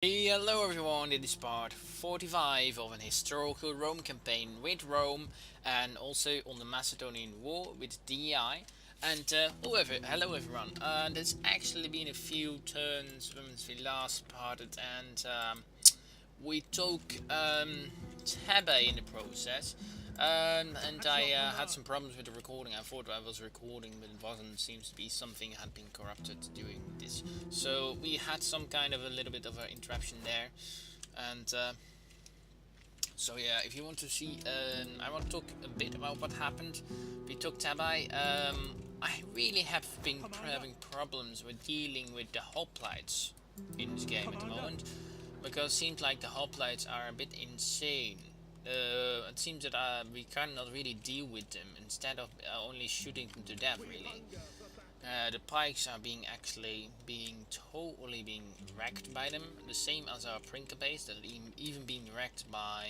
Hello everyone, it is part 45 of an historical Rome campaign with Rome and also on the Macedonian War with DEI. And hello everyone. There's actually been a few turns since we last parted, and we took Tebe in the process. And I had some problems with the recording. I thought I was recording, but it wasn't. Seems to be something had been corrupted during this. So we had some kind of a little bit of an interruption there. And so yeah, if you want to see, I want to talk a bit about what happened. We took Tabai. I really have been having problems with dealing with the hoplites in this game at the moment, because it seems like the hoplites are a bit insane. It seems that we cannot really deal with them, instead of only shooting them to death, really. The pikes are being totally being wrecked by them, the same as our Prinker base, that even being wrecked by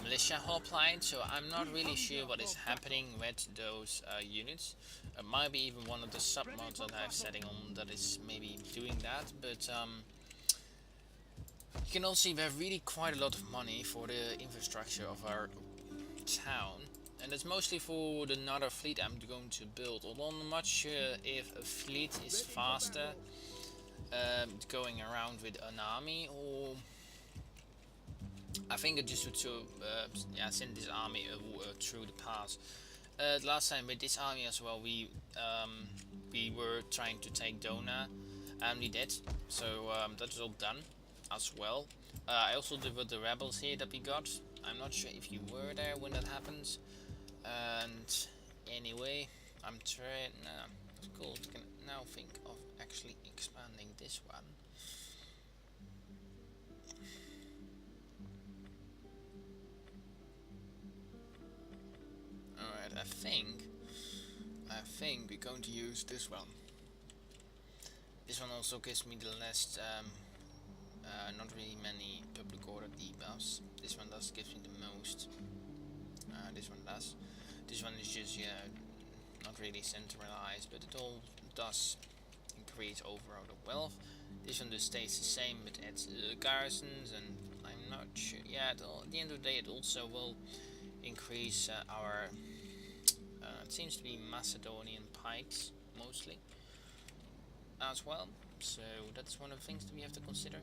militia hoplites. So I'm not really sure what is happening with those units. It might be even one of the sub mods that I'm setting on that is maybe doing that, but you can also see we have really quite a lot of money for the infrastructure of our town, and it's mostly for another fleet I'm going to build. Although I'm not sure if a fleet is faster going around with an army, or I think it just would send this army through the pass. Last time with this army as well, we were trying to take Dona, and we did. So that's all done as well. I also did with the rebels here that we got. I'm not sure if you were there when that happens. And anyway, I'm trying. It's cool. I can now think of actually expanding this one. Alright, I think we're going to use this one. This one also gives me the last, not really many public order debuffs. This one does give me the most. This one does. This one is just, not really centralized, but it all does increase overall the wealth. This one just stays the same, but adds garrisons, and I'm not sure. Yeah, at the end of the day, it also will increase our. It seems to be Macedonian pikes mostly as well. So that's one of the things that we have to consider.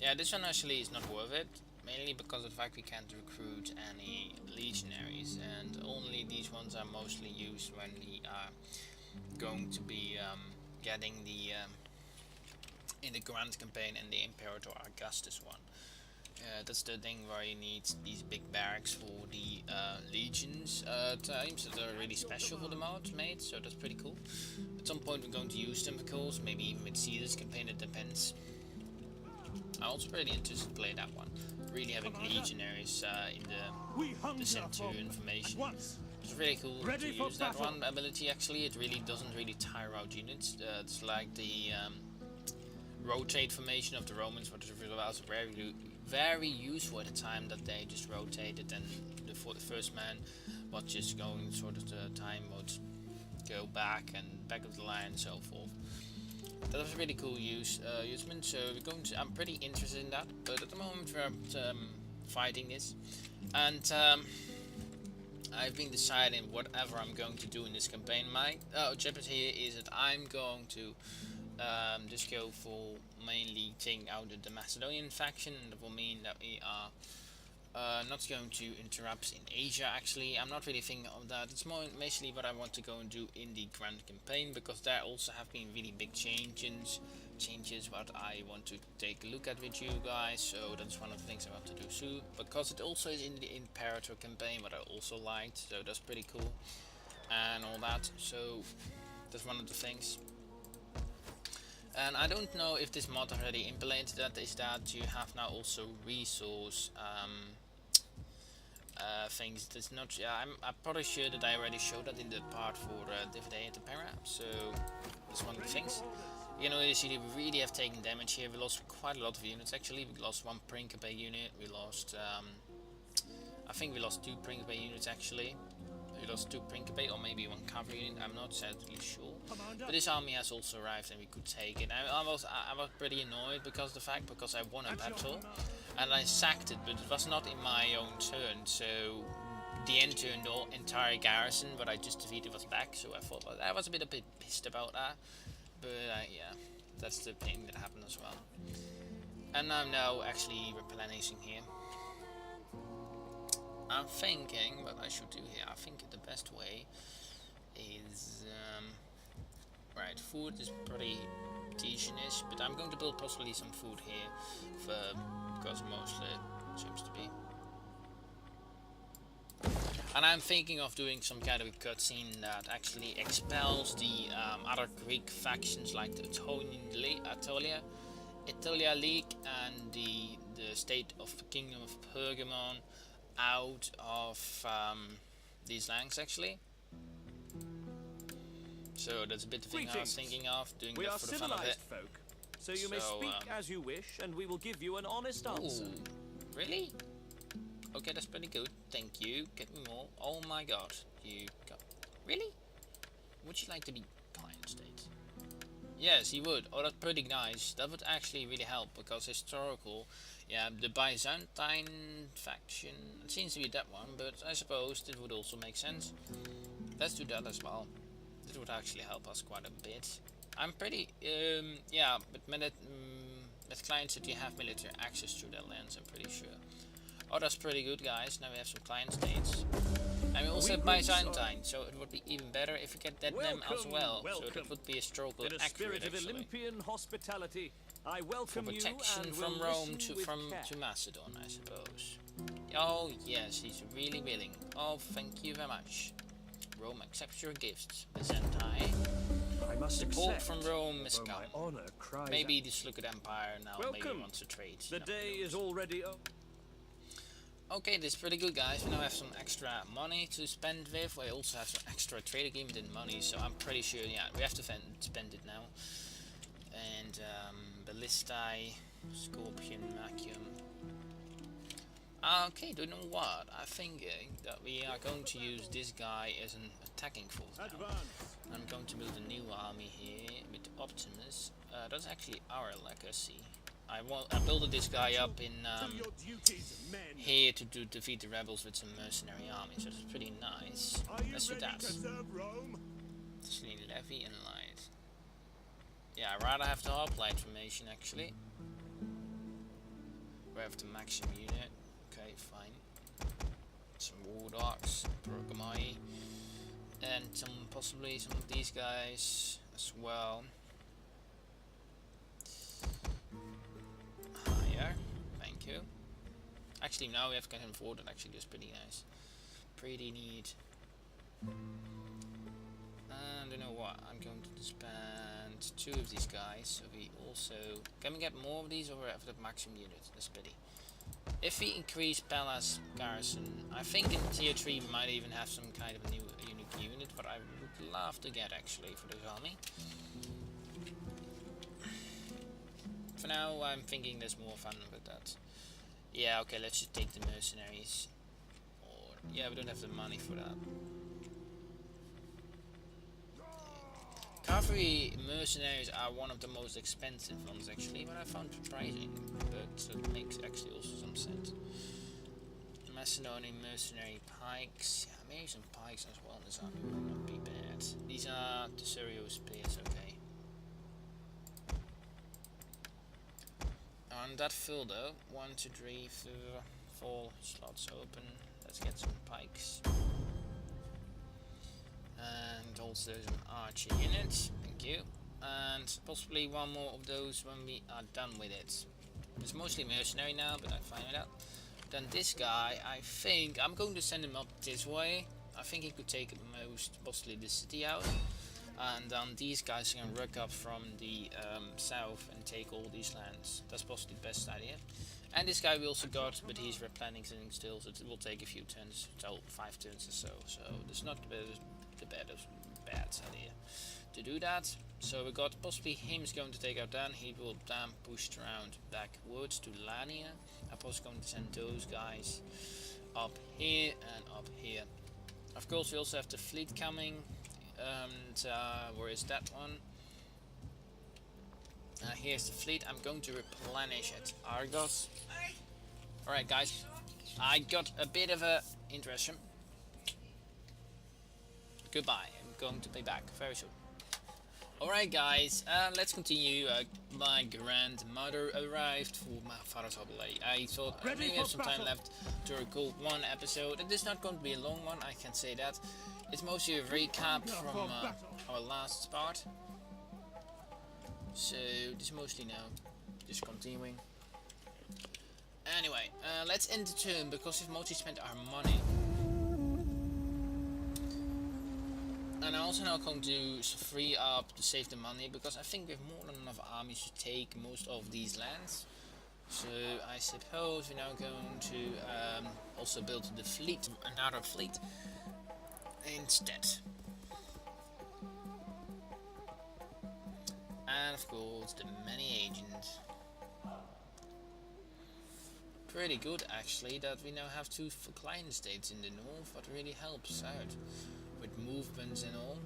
Yeah, this one actually is not worth it, mainly because of the fact we can't recruit any legionaries, and only these ones are mostly used when we are going to be getting the in the Grand campaign and the Imperator Augustus one. That's the thing where you need these big barracks for the legions times that are really special for the mods made, so that's pretty cool. At some point we're going to use them, of course, maybe even with Caesar's campaign, it depends. I'm also pretty interested to play that one. Really having legionaries in the Centurion formation. It's really cool to use that one ability. Actually, it really doesn't really tire out units. It's like the rotate formation of the Romans, which was very useful at the time that they just rotated, and the first man was just going sort of the time would go back and back of the line and so forth. That was a really cool usement, so I'm pretty interested in that, but at the moment we're fighting this, and I've been deciding whatever I'm going to do in this campaign. My objective here is that I'm going to just go for mainly taking out the Macedonian faction, and that will mean that we are not going to interrupt in Asia. Actually, I'm not really thinking of that. It's more mostly what I want to go and do in the Grand campaign, because there also have been really big changes what I want to take a look at with you guys. So that's one of the things I want to do soon, because it also is in the Imperator campaign, what I also liked, so that's pretty cool and all that. So that's one of the things. And I don't know if this mod already implemented that, is that you have now also resource things. That's not. Yeah, I'm pretty sure that I already showed that in the part for Dividend at Impera. So that's one of the things. You know, you see, we really have taken damage here. We lost quite a lot of units. Actually, we lost one Principe unit. We lost. I think we lost two Principe units actually. it was 2 Principate or maybe 1 cavalry unit, I'm not exactly sure. But this army has also arrived and we could take it. I was pretty annoyed because I won a battle and I sacked it, but it was not in my own turn, so the entire garrison, but I just defeated, was back, so I thought, well, I was a bit pissed about that. But yeah, that's the thing that happened as well. And I'm now actually replenishing here. I'm thinking what I should do here. I think the best way is right, food is pretty decentish, but I'm going to build possibly some food here because mostly it seems to be. And I'm thinking of doing some kind of a cutscene that actually expels the other Greek factions like the Italia League and the state of the Kingdom of Pergamon out of these lands actually. So that's a bit of thing I was thinking of, doing that for the fun of it. Folk, so you may speak as you wish and we will give you an honest answer. Ooh, really? Okay, that's pretty good. Thank you. Get me more. Oh my god. You got... Really? Would you like to be client state? Yes, he would. Oh, that's pretty nice. That would actually really help because historical... Yeah, the Byzantine faction, it seems to be that one, but I suppose it would also make sense. Let's do that as well. It would actually help us quite a bit. I'm pretty, yeah, but with clients that you have military access to their lands, I'm pretty sure. Oh, that's pretty good, guys. Now we have some client states. And we also have Byzantine, so it would be even better if we get that them as well. So that would be historical accurate, actually. Olympian hospitality. I welcome for protection you and from Rome to Macedon, I suppose. Oh yes, he's really willing. Oh, thank you very much. Rome accepts your gifts, Byzantine. I must Support accept, from Rome is come. Maybe out. this Looked Empire now maybe wants to trade. The day is already up. Okay, this is pretty good, guys. We now have some extra money to spend with. We also have some extra trade agreement and money, so I'm pretty sure, yeah, we have to spend it now. And Ballistae, Scorpion, Machium. Okay, do you know what? I'm thinking that we are going to use this guy as an attacking force now. I'm going to build a new army here with Optimus. That's actually our legacy. I built this guy up in here to defeat the rebels with some mercenary armies, so it's pretty nice. Let's do that. Actually, Levy and Light. Yeah, I'd rather have the hoplite formation actually. We have the Maxim unit. Okay, fine. Some War Dogs, Pergamai, and possibly some of these guys as well. Thank you. Actually, now we have Cannon Ford, that actually is pretty nice. Pretty neat. And you know what? I'm going to disband 2 of these guys. So we also... Can we get more of these or have the maximum unit? That's pity. If we increase Palace Garrison, I think in tier 3 we might even have some kind of a new unique unit, but I would love to get actually for this army. For now, I'm thinking there's more fun with that. Yeah, okay, let's just take the mercenaries. Or yeah, we don't have the money for that. Cavalry mercenaries are one of the most expensive ones actually, but I found surprising. But it makes actually also some sense. Macedonian mercenary pikes. Yeah, maybe some pikes as well in this army will not be bad. These are the Syrio spears, okay. On that fill though, 1, 2, 3, 4 slots open. Let's get some pikes. And also some archer units, thank you. And possibly one more of those when we are done with it. It's mostly mercenary now, but I find it out. Then this guy, I think, I'm going to send him up this way. I think he could take most, possibly the city out. And these guys can ruck up from the south and take all these lands. That's possibly the best idea. And this guy we also got, but he's replenishing still, so it will take a few turns, so 5 turns or so. So it's not the bad idea to do that. So we got possibly him's going to take out Dan. He will then push around backwards to Lania. I'm also going to send those guys up here and up here. Of course, we also have the fleet coming. And where is that one? Here's the fleet. I'm going to replenish it. Argos. Alright guys, I got a bit of a interruption. Goodbye, I'm going to be back very soon. Alright guys, let's continue. My grandmother arrived for my father's holiday. I thought maybe we have some time left to record one episode. It is not going to be a long one, I can say that. It's mostly a recap from our last part. So, this is mostly now just continuing. Anyway, let's end the turn because we've mostly spent our money. And I'm also now going to free up to save the money because I think we have more than enough armies to take most of these lands. So I suppose we're now going to also build the fleet, another fleet instead. And of course the many agents. Pretty good actually that we now have 2 client states in the north, but really helps out with movements and all.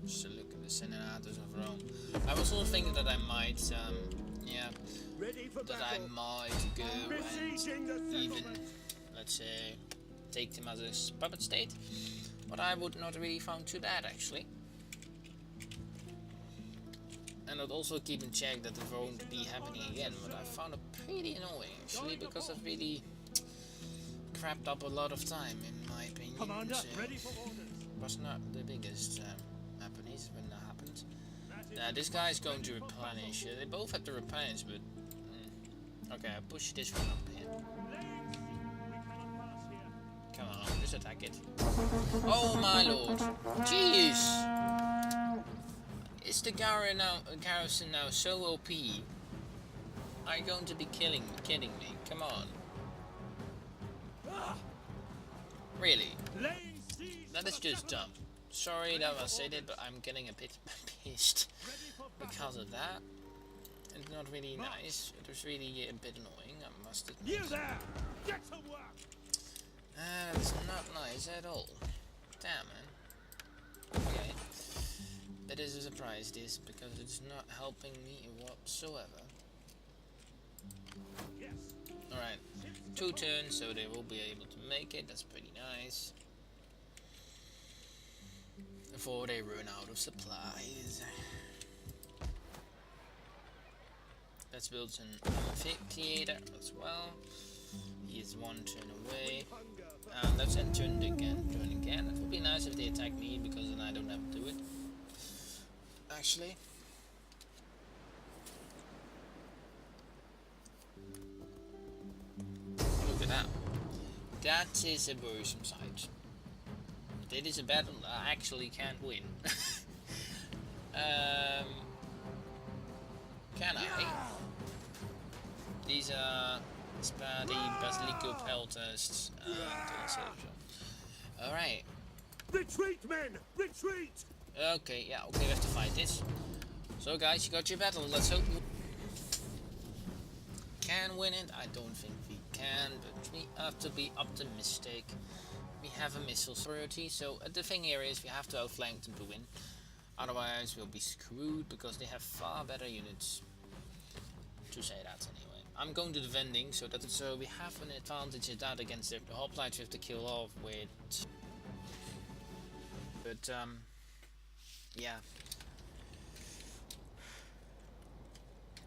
Just a look at the Senators of Rome. I was also thinking that I might go and even, let's say, take them as a puppet state, but I would not really found too bad actually. And I'd also keep in check that it won't be happening again, but I found it pretty annoying actually because it really crapped up a lot of time in my opinion. Commander, so ready for orders. was not the biggest happenings when that happened. This guy is going to replenish. They both have to replenish, but okay, I push this one up here. Come on, just attack it. Oh my lord! Jeez! Is the garrison now so OP? Are you going to be kidding me? Come on. Really? That is just dumb. Sorry that I said it, but I'm getting a bit pissed because of that. It's not really nice. It was really a bit annoying, I must admit. You there! Get to work! That's not nice at all. Damn, man. Okay. That is a surprise, this, because it's not helping me whatsoever. Alright, 2 turns, so they will be able to make it. That's pretty nice. Before they run out of supplies. Let's build an amphitheater as well. He is 1 turn away. Let's end turn again. It would be nice if they attack me, because then I don't have to do it. Actually. Look at that. That is a worrisome sight. That is a battle I actually can't win. Can I? These are Spadi, Basilico Peltest, and Histrocial. Alright. Retreat, men! Retreat! Okay, yeah, okay, we have to fight this. So guys, you got your battle, let's hope you can win it. I don't think we can, but we have to be optimistic. We have a missile superiority, so the thing here is we have to outflank them to win. Otherwise we'll be screwed because they have far better units. To say that anyway. I'm going to the vending so that we have an advantage at that against the hoplites we have to kill off with. But yeah.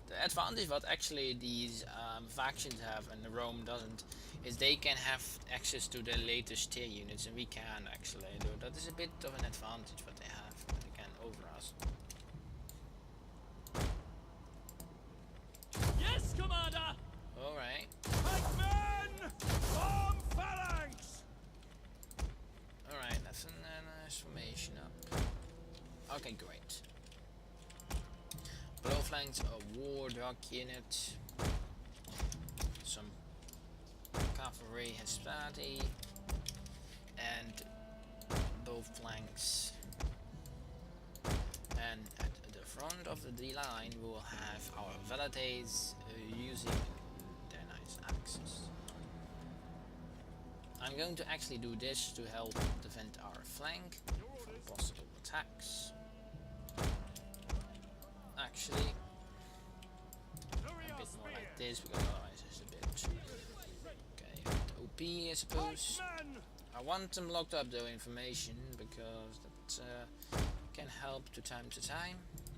The advantage what actually these factions have and Rome doesn't is they can have access to the latest tier units and we can actually. That is a bit of an advantage what they have, what they can over us. Yes, Commander! Alright. Fight men! Form phalanx! Alright, that's a nice formation up. Okay, great. Below flanks a war dog unit. Some cavalry Hispati. And both flanks. And at the front of the line we will have our velites using their nice axes. I'm going to actually do this to help defend our flank from possible attacks. Actually, a bit more like this, because otherwise it's a bit OP, I suppose. I want them locked up though, information, because that can help to time.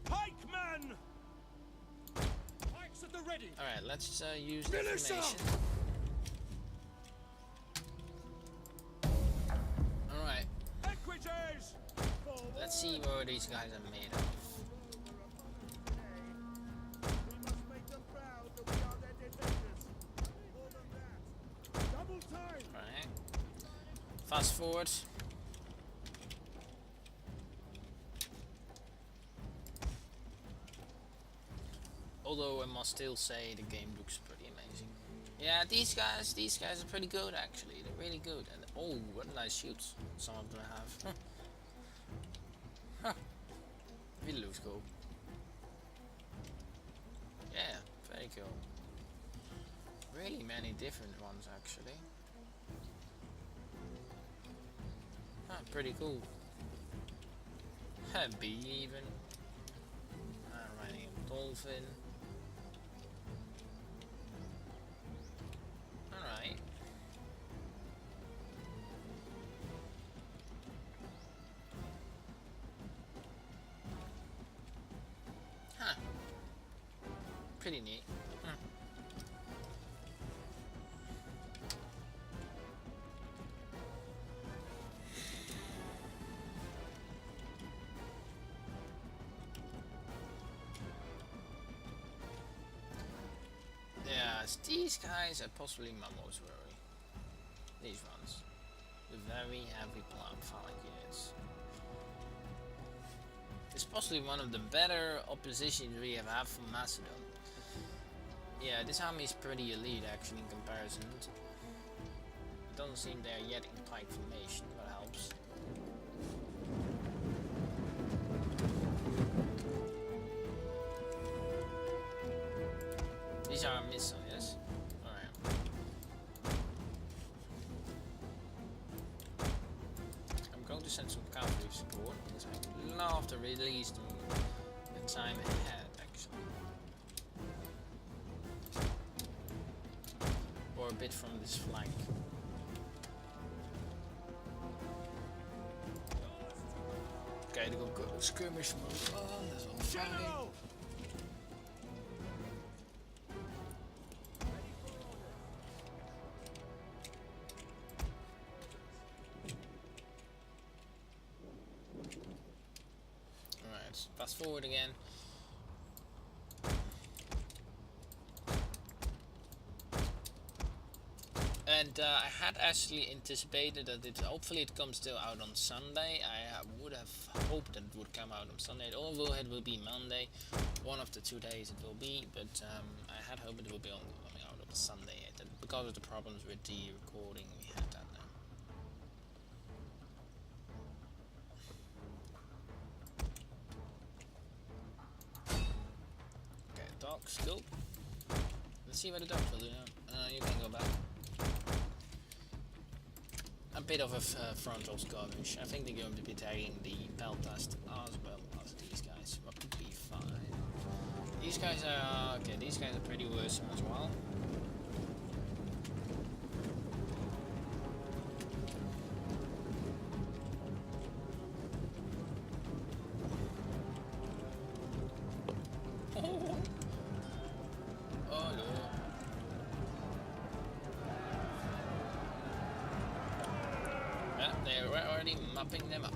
Pikemen! Pikes at the ready. Alright, let's use the information. Alright. Let's see what these guys are made of. Alright. Fast forward. Although I must still say the game looks pretty amazing. Yeah, these guys are pretty good actually. They're really good. And oh, what nice shoots some of them have. Huh. Really looks cool. Yeah, very cool. Really many different ones actually. Huh, pretty cool. A bee even. Riding a dolphin. Alright. Huh. Pretty neat. These guys are possibly my most worry. These ones. The very heavy phallic units. It's possibly one of the better oppositions we have had from Macedon. Yeah, this army is pretty elite actually in comparison. It doesn't seem they're yet in pike formation, but helps. These are missiles, yes? Alright. I'm going to send some cavalry support because I would love to release them the time ahead, actually. Or a bit from this flank. Okay, they go skirmish mode on, that's all fine. Fast forward again. And I had actually anticipated that hopefully it comes still out on Sunday. I would have hoped that it would come out on Sunday. Although it will be Monday, one of the 2 days it will be. But I had hoped it would be coming out on Sunday. Because of the problems with the recording, we had that now. Dogs, go. Let's see what the dogs will do now. You can go back. A bit of a frontal skirmish. I think they're going to be tagging the Peltast as well as these guys. What would be fine. These guys are okay. These guys are pretty worrisome as well. They're already mapping them up.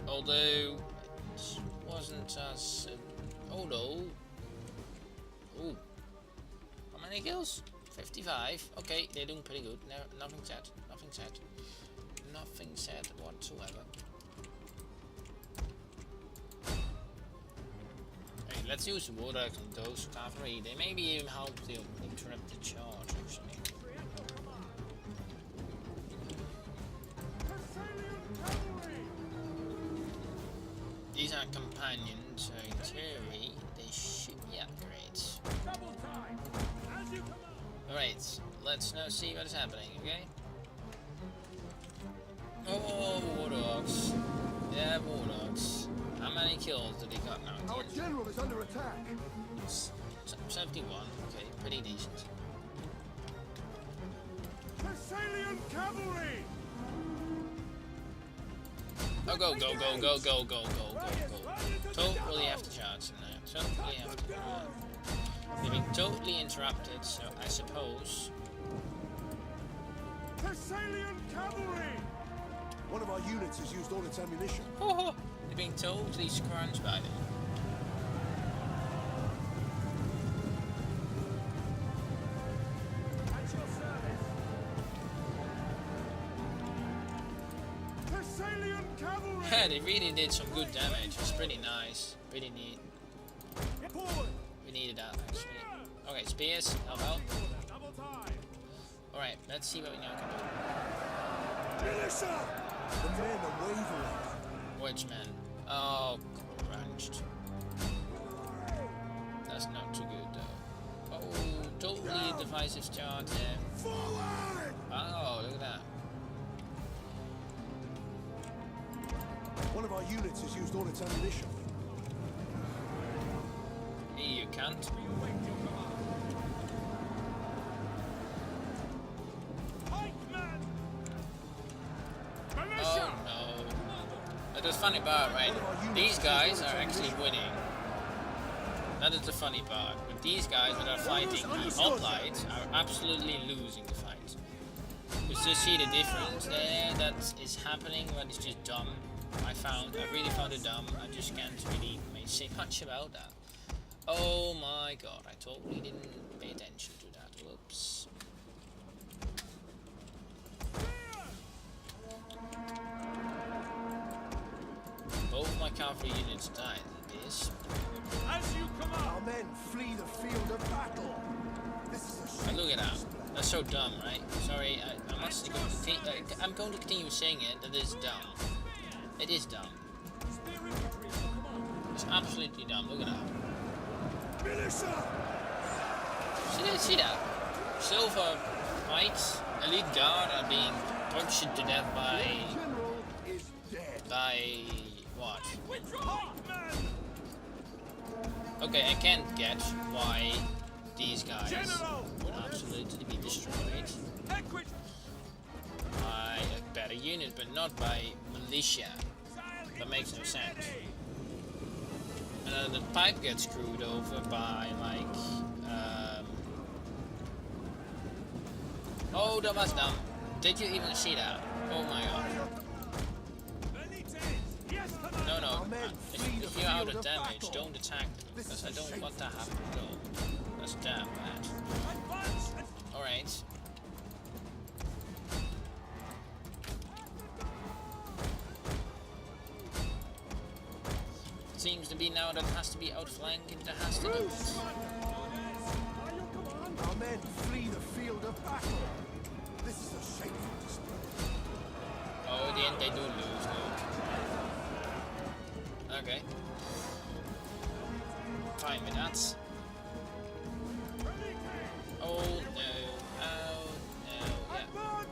Although it wasn't as although oh, how many kills? 55. Okay, they're doing pretty good. No, nothing said. Nothing said. Nothing said whatsoever. Hey, let's use the water on those cavalry. They maybe even help to interrupt the charge actually. These are companions, so in theory they should be upgrades. Alright, let's now see what is happening, okay? Oh, Wardogs. Yeah, Wardogs. How many kills did he got now? Our general is under attack. 71. Okay, pretty decent. Thessalian cavalry. Oh, go, go, go, go, go, go, go, go, go. Totally have to charge in there. Totally have to do that. They're being totally interrupted, so I suppose. Thessalian cavalry. One of our units has used all its ammunition. Oh, they're being totally scrunched by them. At your service. Thessalian cavalry. Yeah, they really did some good damage. It's pretty nice. Pretty neat. Forward. We needed that actually. Okay, spears, help out. Double time. Alright, let's see what we now can do. Militia. The men are wavering. Which man? Oh, crunched. That's not too good though. Oh, totally a divisive charge there. Forward. Oh, look at that. One of our units has used all its ammunition. You can't. Oh no. But the funny part, right? These guys are actually winning. That is the funny part. But these guys that are fighting the hoplites are absolutely losing the fight. You still see the difference there that is happening, but it's just dumb. I really found it dumb. I just can't really say much about that. Oh my god, I totally didn't pay attention to that. Whoops. Both my cavalry units died in this. As you command. Our men flee the field of battle. This is a But look at that. That's so dumb, right? Sorry, I'm going to continue saying it. That is dumb. It is dumb. It's absolutely dumb. Look at that. Militia. See that? Silver Knights, Elite Guard are being tortured to death by General is dead. what? Okay, I can't get why these guys would absolutely be destroyed by a better unit, but not by militia. That makes no sense. And then the pipe gets screwed over by like oh, that was dumb. Did you even see that? Oh my god. No. If you're out of damage, don't attack them, because I don't want that to happen at all. That's damn bad. Alright. Seems to be now that has to be outflanked, it has to do it. Our men flee the field of battle. This is a shameful display. Oh, in the end they do lose though. Okay. Fine with that. Oh no. Oh no.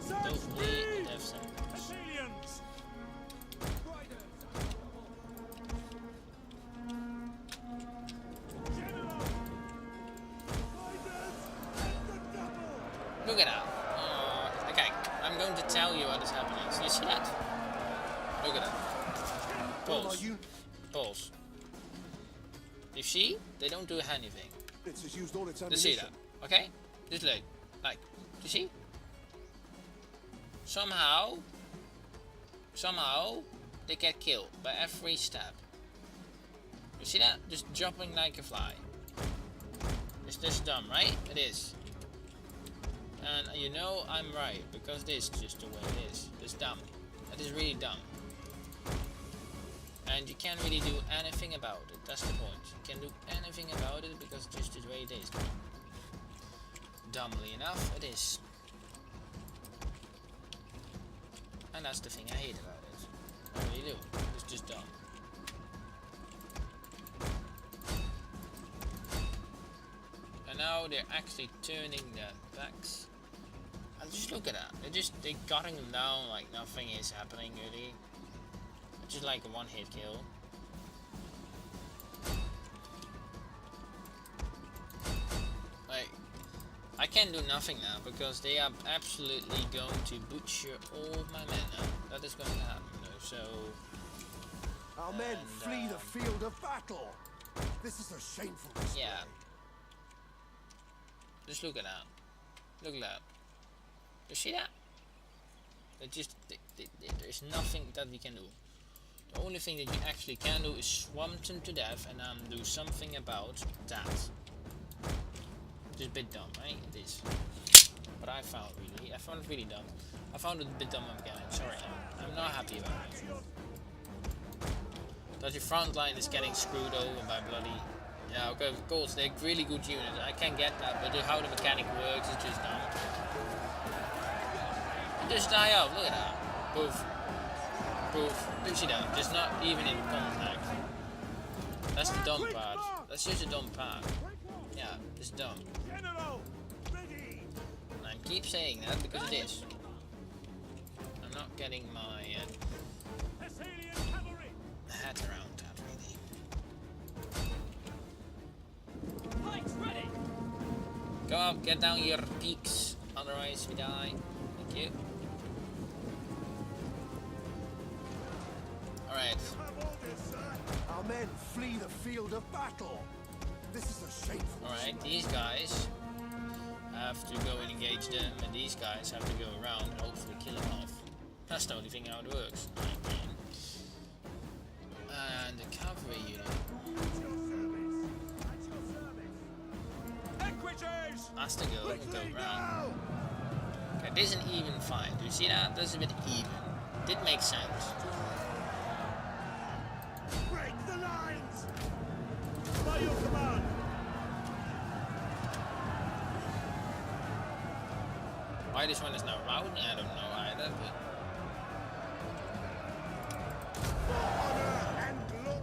Yeah. Totally have some. Look at that. Okay, I'm going to tell you what is happening. So you see that? Look at that. Pulse. Pulse. You see? They don't do anything. It's used all its You see ammunition. that? Okay? Just like, you see? Somehow, they get killed by every stab. You see that? Just dropping like a fly. It's just dumb, right? It is. And you know I'm right, because this is just the way it is. It's dumb. That is really dumb. And you can't really do anything about it. That's the point. You can't do anything about it because it's just the way it is. Dumbly enough, it is. And that's the thing I hate about it. I really do. It's just dumb. And now they're actually turning their backs. I Just look at that. They're cutting them down like nothing is happening really. Just like a one-hit kill. Like, I can do nothing now because they are absolutely going to butcher all my mana. That is going to happen though, so... Our men flee the field of battle. This is a shameful display. Yeah. Just look at that. Look at that. You see that? There's nothing that we can do. The only thing that you actually can do is swamp them to death and do something about that. Which is a bit dumb, right? It is. But I found it really dumb. I found it a bit dumb again. Sorry, I'm not happy about it. That your front line is getting screwed over by bloody... Yeah, okay, of course, they're really good units. I can get that, but how the mechanic works is just dumb. Just die out, look at that. Poof. Poof. You see that? Just not even in contact. That's the dumb part. That's just a dumb part. Yeah, just dumb. And I keep saying that because it is. I'm not getting my hat around that really. Go up, get down your peaks, otherwise we die. Thank you. Alright. Our men flee the field of battle. This is a shameful. Alright, these guys have to go and engage them, and these guys have to go around and hopefully kill them off. That's the only thing how it works. And the cavalry unit. Has to go and go around. Okay, this is an even fight. Do you see that? That's a bit even. Did make sense. Break the lines! By your command! Why this one is now routing, I don't know either, but... For honor and glory!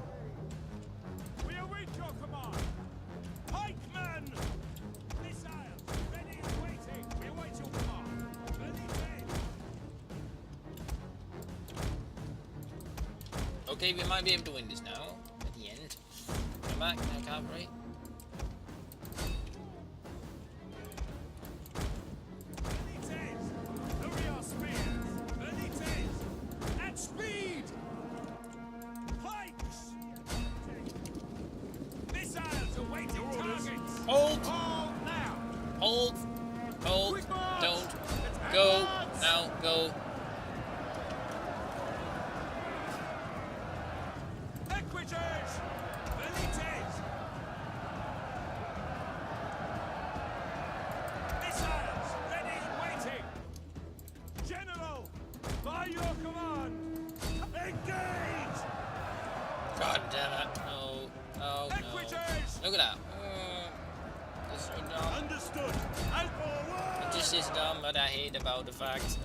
We await your command. Pikemen! Missiles, ready and waiting. We await your command. Ready, Okay, we might be able to win this now, at the end. Come back, now cavalry. Hold! Hold! Hold! Don't! Go! Now, go! Missiles, ready, waiting. General, by your command. Engage! God damn it. No. Oh, no. Look at that. This is so dumb. Understood! And forward! It just is dumb, but I hate about the fact.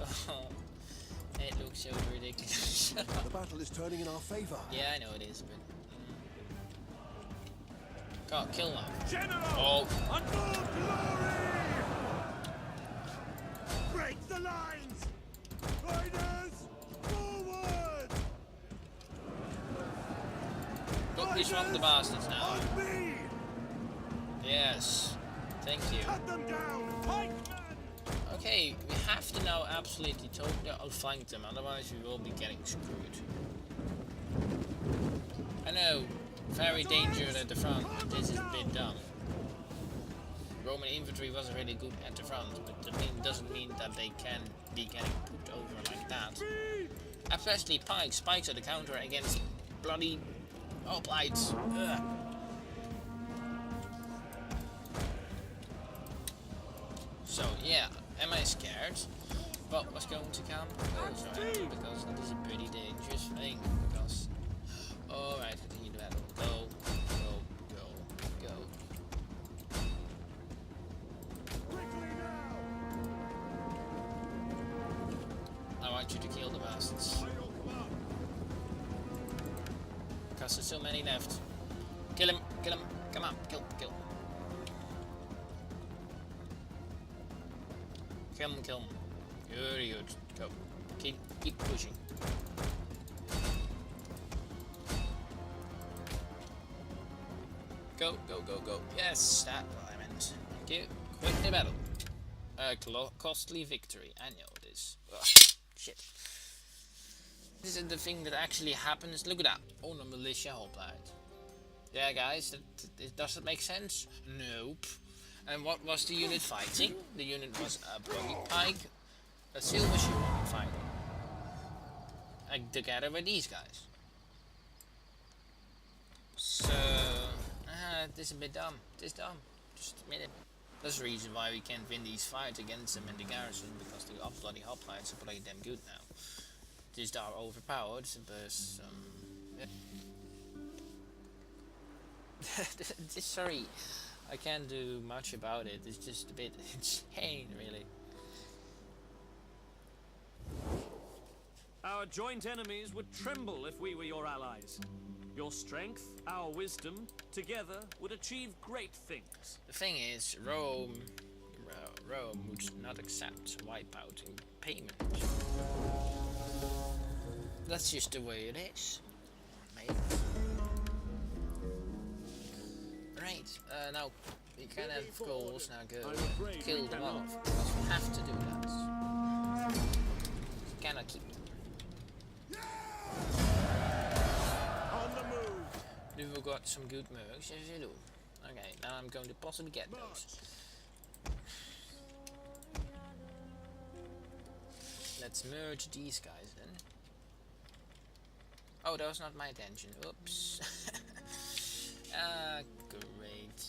It looks so ridiculous. The battle is turning in our favor. Yeah, I know it is, but... God, kill them. General! Oh. On more glory! Break the lines! Riders, forward! Look, we swamp the bastards now. On me! Yes. Thank you. Cut them down! Pikemen! Okay, we have to now absolutely totally outflank them, otherwise we will be getting screwed. I know, very dangerous at the front, but this is a bit dumb. Roman infantry was really good at the front, but that doesn't mean that they can be getting put over like that. Especially pikes. Pikes are the counter against bloody hoplites. Ugh. So yeah, am I scared? What was going to come? Also, because that is a pretty dangerous thing. Because alright, continue the battle. Go, go, go, go. I want you to kill the bastards. Because there's so many left. Kill him, kill him. Come on, kill, kill. Kill him, kill him. Very good. Go. Keep pushing. Go, go, go, go. Yes, that's what I meant. Thank you. Quit the battle. Costly victory. I know this. Ugh, shit. This is the thing that actually happens. Look at that. Oh, no, militia hoplite. Yeah, guys, does that make sense? Nope. And what was the unit fighting? The unit was a bloody pike, a silver shoe fighting. Together with these guys. So, this is a bit dumb. This is dumb. Just admit it. That's the reason why we can't win these fights against them in the garrison, because the bloody hoplites are bloody damn good now. These are overpowered, but yeah. Sorry, I can't do much about it. It's just a bit insane, really. Our joint enemies would tremble if we were your allies. Your strength, our wisdom, together would achieve great things. The thing is, Rome would not accept wipeout in payment. That's just the way it is. Maybe. Right, now we can of course now go kill them off, because we have to do that. We cannot keep them. On the move! Do we got some good mercs? Yes, we do. Okay, now I'm going to possibly get those. Let's merge these guys then. Oh, that was not my intention. Oops. Great.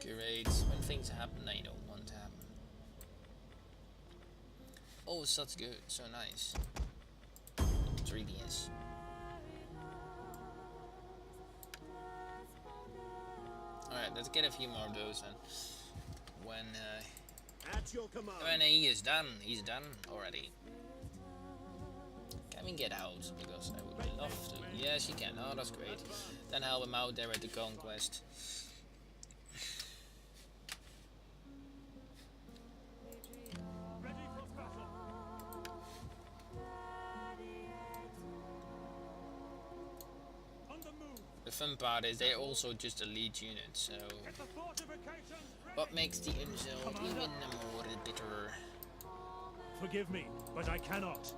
Great. When things happen, they don't want to happen. Oh, such good. So nice. It really is. Alright, let's get a few more of those then. At your command. When he is done, he's done already. Can we get out? Because I would love to. Yes, he can. Oh, that's great. Then help him out there at the conquest. Ready for battle. On the move. The fun part is they're also just elite units, so Get the fortifications ready. what makes the insult even more bitter? Forgive me, but I cannot.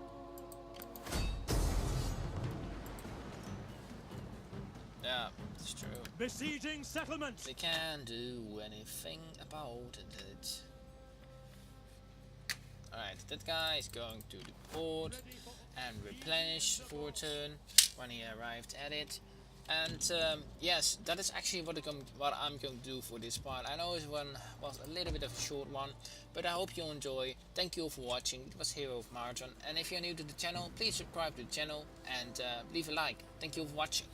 Yeah, it's true. Besieging settlements. They can't do anything about it. Alright, that guy is going to the port and replenish for a turn when he arrived at it. And yes, that is actually what I'm going to do for this part. I know this one was a little bit of a short one, but I hope you enjoy. Thank you all for watching. It was Hero of Marathon, and if you're new to the channel, please subscribe to the channel and leave a like. Thank you all for watching.